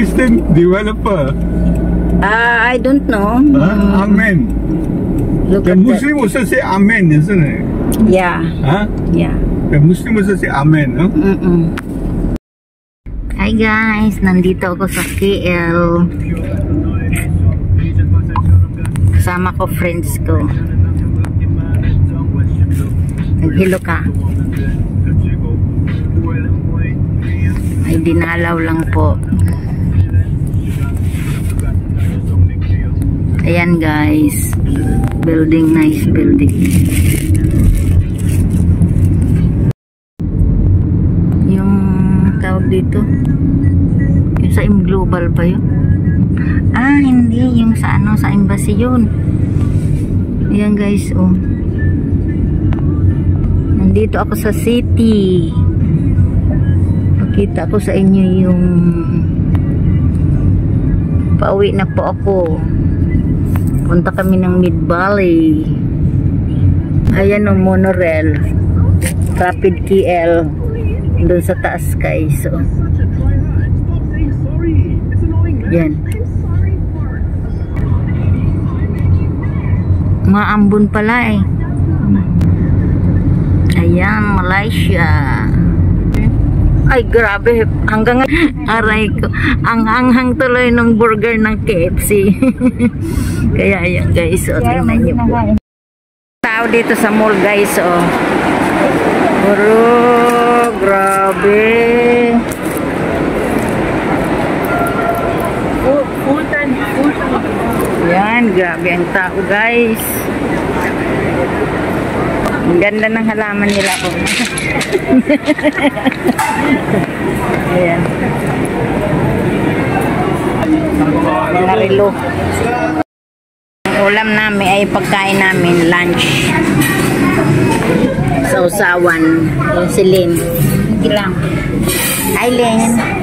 Christian developer. I don't know. Amen. Look The at Muslim also say Amen, isn't it? Yeah. Yeah. The Muslim also say Amen, no? Hi guys, nandito ako sa KL. Kasama ko friends ko. Naghilo ka. Ay dinalaw lang po. Ayan guys, building, nice building. Yung tawag dito, yung sa Global pa yun. Hindi, yung sa ano, sa embassy yun. Ayan guys, oh. Nandito ako sa city. Pakita ko sa inyo yung pauwi na po ako. Punta kami ng Mid Valley. Ayan o, monorail. Rapid KL. Doon sa taas guys. So, yan. Maambon pala eh. Ayan, Malaysia. Ay, grabe. Hanggang aray ko. Ang hanghang tuloy ng burger ng KFC. Kaya ayan guys. O, tingnan nyo po. Tao dito sa mall guys. O. Bro, grabe. Full time. Yan, grabe ang tao guys. Ang ganda ng halaman nila po. Ayan. Mga relo. Ang ulam namin ay pagkain namin, lunch. Sausawan. Yung si Lynn. Sige lang. Hi Lynn.